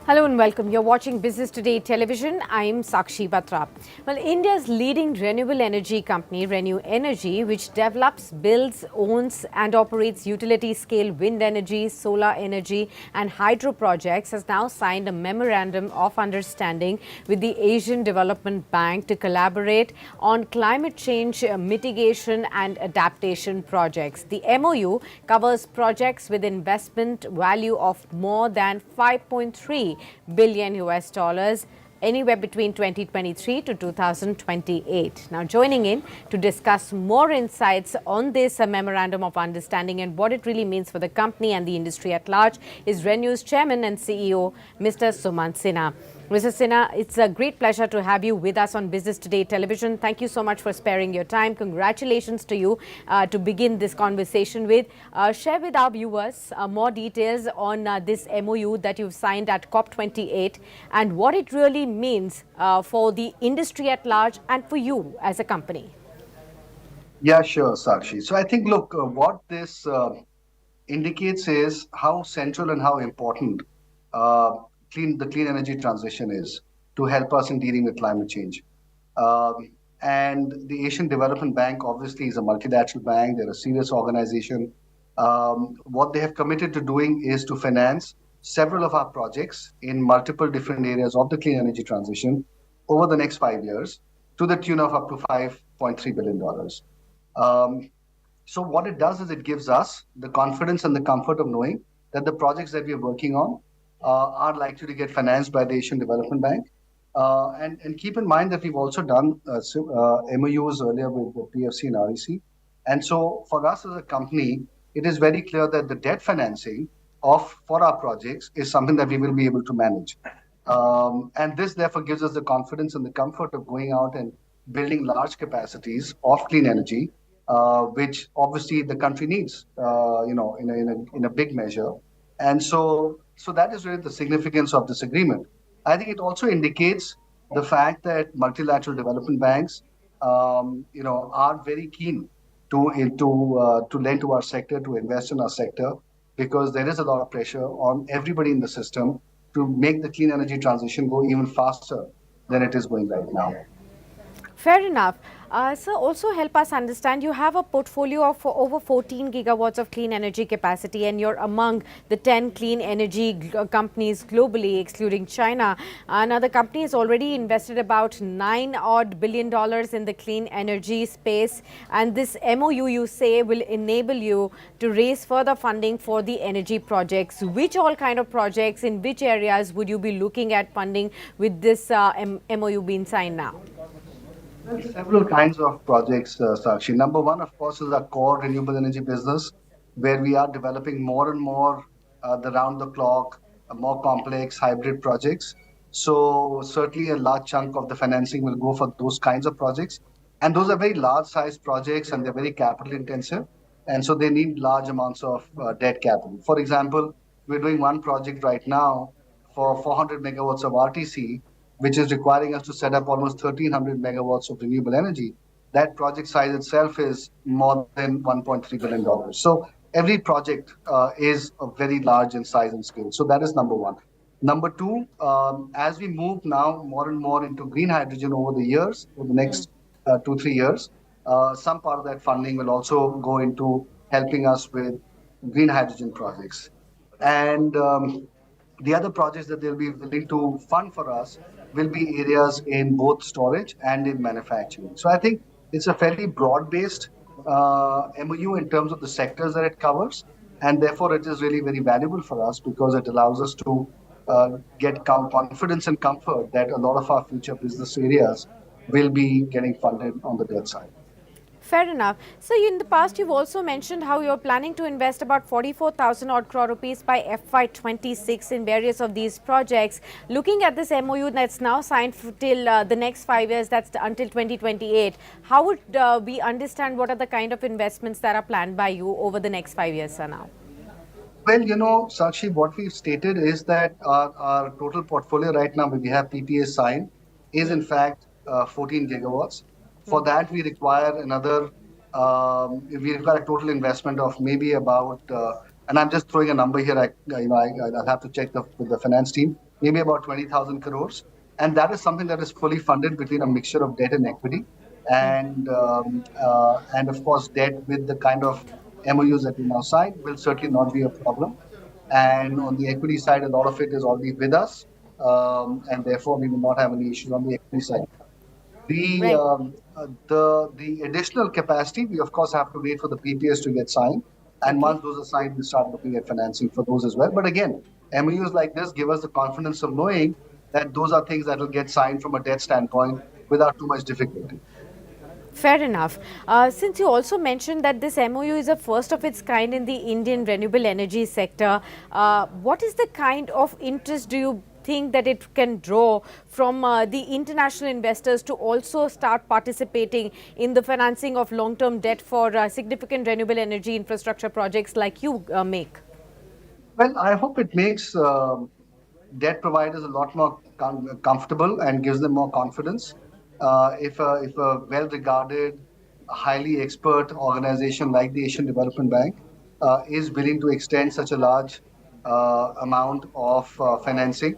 Hello and welcome. You're watching Business Today Television. I'm Sakshi Batra. Well, India's leading renewable energy company, ReNew Energy, which develops, builds, owns, and operates utility scale wind energy, solar energy, and hydro projects, has now signed a memorandum of understanding with the Asian Development Bank to collaborate on climate change mitigation and adaptation projects. The MoU covers projects with investment value of more than 5.3 billion US dollars anywhere between 2023 to 2028. Now, joining in to discuss more insights on this memorandum of understanding and what it really means for the company and the industry at large is ReNew's chairman and CEO, Mr. Sumant Sinha. Mr. Sinha, it's a great pleasure to have you with us on Business Today Television. Thank you so much for sparing your time. Congratulations to you to begin this conversation with. Share with our viewers more details on this MOU that you've signed at COP28 and what it really means for the industry at large and for you as a company. Yeah, sure, Sakshi. So I think, look, what this indicates is how central and how important uh, the clean energy transition is to help us in dealing with climate change. Um, and the Asian Development Bank obviously is a multilateral bank. They're a serious organization. What they have committed to doing is to finance several of our projects in multiple different areas of the clean energy transition over the next 5 years to the tune of up to $5.3 billion. Um, so what it does is it gives us the confidence and the comfort of knowing that the projects that we are working on are likely to get financed by the Asian Development Bank. And keep in mind that we've also done MOUs earlier with the PFC and REC. And so for us as a company, it is very clear that the debt financing of for our projects is something that we will be able to manage. And this therefore gives us the confidence and the comfort of going out and building large capacities of clean energy, which obviously the country needs, in a big measure. And so that is really the significance of this agreement. I think it also indicates the fact that multilateral development banks, are very keen to lend to our sector, to invest in our sector, because there is a lot of pressure on everybody in the system to make the clean energy transition go even faster than it is going right now. Fair enough. Sir, also help us understand you have a portfolio of over 14 gigawatts of clean energy capacity, and you're among the 10 clean energy companies globally, excluding China. Now, the company has already invested about $9 billion in the clean energy space, and this MOU, you say, will enable you to raise further funding for the energy projects. Which all kind of projects, in which areas would you be looking at funding with this MOU being signed now? Well, several kinds of projects, Sakshi. Number one, of course, is our core renewable energy business, where we are developing more and more the round the clock, more complex hybrid projects. So, certainly a large chunk of the financing will go for those kinds of projects. And those are very large size projects and they're very capital intensive. And so they need large amounts of debt capital. For example, we're doing one project right now for 400 megawatts of RTC, which is requiring us to set up almost 1,300 megawatts of renewable energy. That project size itself is more than $1.3 billion. So every project is very large in size and scale. So that is number one. Number two, as we move now more and more into green hydrogen over the years, over the next 2, 3 years, some part of that funding will also go into helping us with green hydrogen projects. And the other projects that they'll be willing to fund for us will be areas in both storage and in manufacturing. So I think it's a fairly broad-based MOU in terms of the sectors that it covers, and therefore it is really very valuable for us because it allows us to get confidence and comfort that a lot of our future business areas will be getting funded on the debt side. Fair enough. So, in the past, you've also mentioned how you're planning to invest about 44,000 odd crore rupees by FY26 in various of these projects. Looking at this MOU that's now signed till the next 5 years, that's until 2028, how would we understand what are the kind of investments that are planned by you over the next 5 years, sir, now? Well, Sakshi, what we've stated is that our total portfolio right now, where we have PPA signed, is in fact 14 gigawatts. For that, we require a total investment of maybe about and I'm just throwing a number here. I'll have to check with the finance team. Maybe about 20,000 crores, and that is something that is fully funded between a mixture of debt and equity, and of course debt with the kind of MOUs that we now signed will certainly not be a problem. And on the equity side, a lot of it is already with us, and therefore we will not have any issues on the equity side. The Right. um, the additional capacity, we of course have to wait for the PPAs to get signed, and Okay. once those are signed, we start looking at financing for those as well. But again, MOUs like this give us the confidence of knowing that those are things that will get signed from a debt standpoint without too much difficulty. Fair enough. Since you also mentioned that this MOU is a first of its kind in the Indian renewable energy sector, what is the kind of interest do you think that it can draw from the international investors to also start participating in the financing of long term debt for significant renewable energy infrastructure projects like you make? Well, I hope it makes debt providers a lot more comfortable and gives them more confidence. If a well-regarded, highly expert organization like the Asian Development Bank is willing to extend such a large amount of financing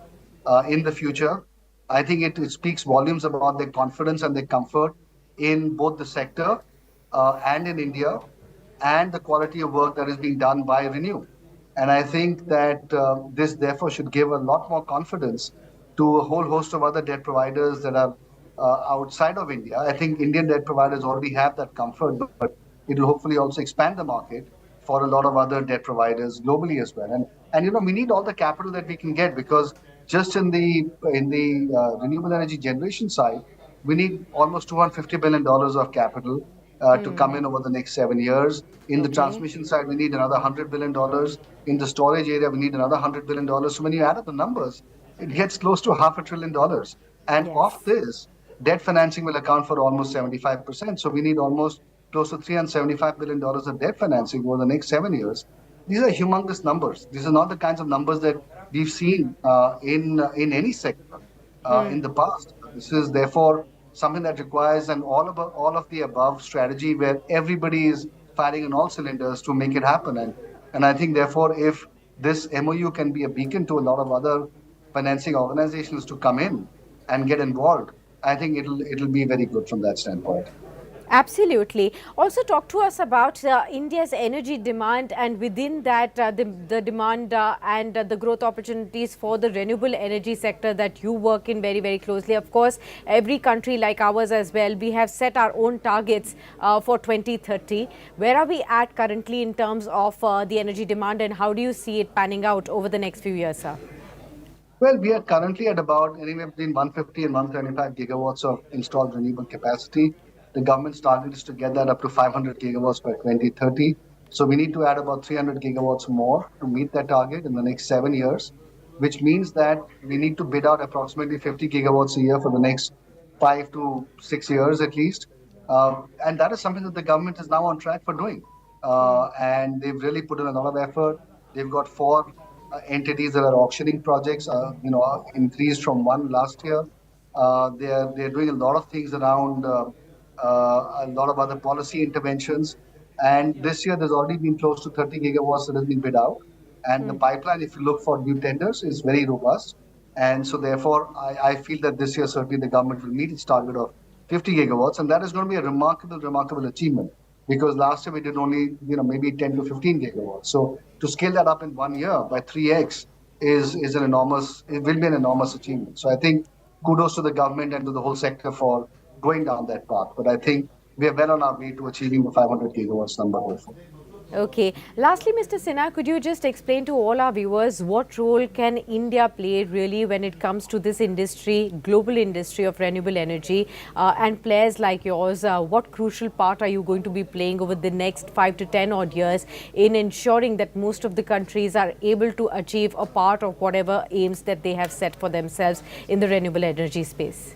in the future, I think it speaks volumes about their confidence and their comfort in both the sector and in India, and the quality of work that is being done by ReNew. And I think that this, therefore, should give a lot more confidence to a whole host of other debt providers that are outside of India. I think Indian debt providers already have that comfort, but it will hopefully also expand the market for a lot of other debt providers globally as well. And we need all the capital that we can get, because just in the renewable energy generation side, we need almost $250 billion of capital to come in over the next 7 years. In the Okay. transmission side, we need another $100 billion. In the storage area, we need another $100 billion. So when you add up the numbers, it gets close to $500 billion. And of Yes. this, debt financing will account for almost 75%. So we need almost close to $375 billion of debt financing over the next 7 years. These are humongous numbers. These are not the kinds of numbers that we've seen in any sector in the past. This is therefore something that requires an all of the above strategy where everybody is firing on all cylinders to make it happen. And I think therefore, if this MOU can be a beacon to a lot of other financing organizations to come in and get involved, I think it'll be very good from that standpoint. Absolutely. Also, talk to us about India's energy demand, and within that, the demand and the growth opportunities for the renewable energy sector that you work in very, very closely. Of course, every country like ours as well, we have set our own targets for 2030. Where are we at currently in terms of the energy demand, and how do you see it panning out over the next few years, sir? Well, we are currently at about anywhere between 150 and 125 gigawatts of installed renewable capacity. The government's target is to get that up to 500 gigawatts by 2030. So we need to add about 300 gigawatts more to meet that target in the next 7 years, which means that we need to bid out approximately 50 gigawatts a year for the next 5 to 6 years at least. And that is something that the government is now on track for doing. And they've really put in a lot of effort. They've got four entities that are auctioning projects, increased from one last year. They're doing a lot of things around a lot of other policy interventions. And this year, there's already been close to 30 gigawatts that has been bid out. And the pipeline, if you look for new tenders, is very robust. And so, therefore, I feel that this year, certainly, the government will meet its target of 50 gigawatts. And that is going to be a remarkable, remarkable achievement, because last year we did only, maybe 10 to 15 gigawatts. So to scale that up in 1 year by 3x it will be an enormous achievement. So I think kudos to the government and to the whole sector for going down that path. But I think we are well on our way to achieving the 500 gigawatts number, hopefully. Okay. Lastly, Mr. Sinha, could you just explain to all our viewers what role can India play really when it comes to this industry, global industry of renewable energy, and players like yours? What crucial part are you going to be playing over the next 5 to 10 odd years in ensuring that most of the countries are able to achieve a part of whatever aims that they have set for themselves in the renewable energy space?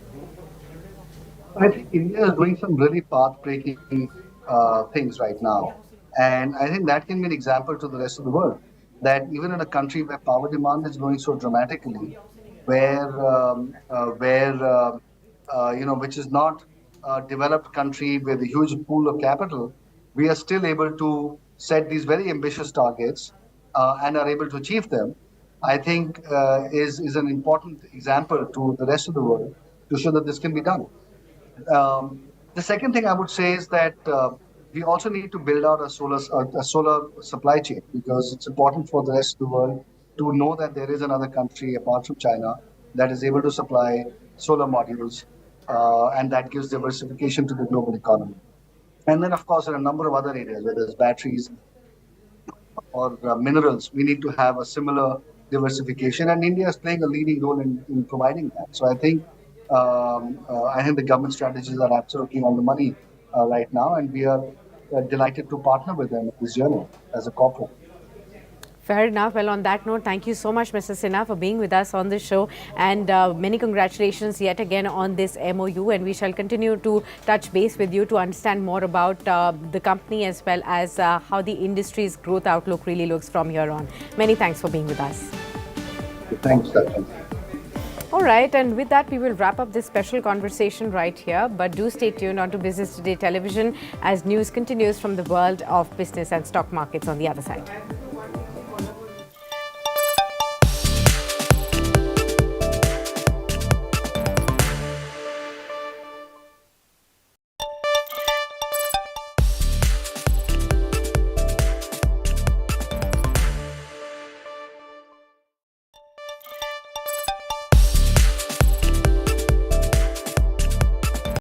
I think India is doing some really path-breaking things right now, and I think that can be an example to the rest of the world. That even in a country where power demand is growing so dramatically, where which is not a developed country with a huge pool of capital, we are still able to set these very ambitious targets and are able to achieve them, I think is an important example to the rest of the world to show that this can be done. The second thing I would say is that we also need to build out a solar supply chain, because it's important for the rest of the world to know that there is another country apart from China that is able to supply solar modules, and that gives diversification to the global economy. And then, of course, there are a number of other areas, whether it's batteries or minerals. We need to have a similar diversification, and India is playing a leading role in providing that. So I think the government strategies are absolutely on the money right now, and we are delighted to partner with them in this journey as a corporate. Fair enough. Well, on that note, thank you so much, Mr. Sinha, for being with us on this show. And many congratulations yet again on this MoU. And we shall continue to touch base with you to understand more about the company, as well as how the industry's growth outlook really looks from here on. Many thanks for being with us. Thanks, Sachin. All right, and with that, we will wrap up this special conversation right here. But do stay tuned on to Business Today Television as news continues from the world of business and stock markets on the other side.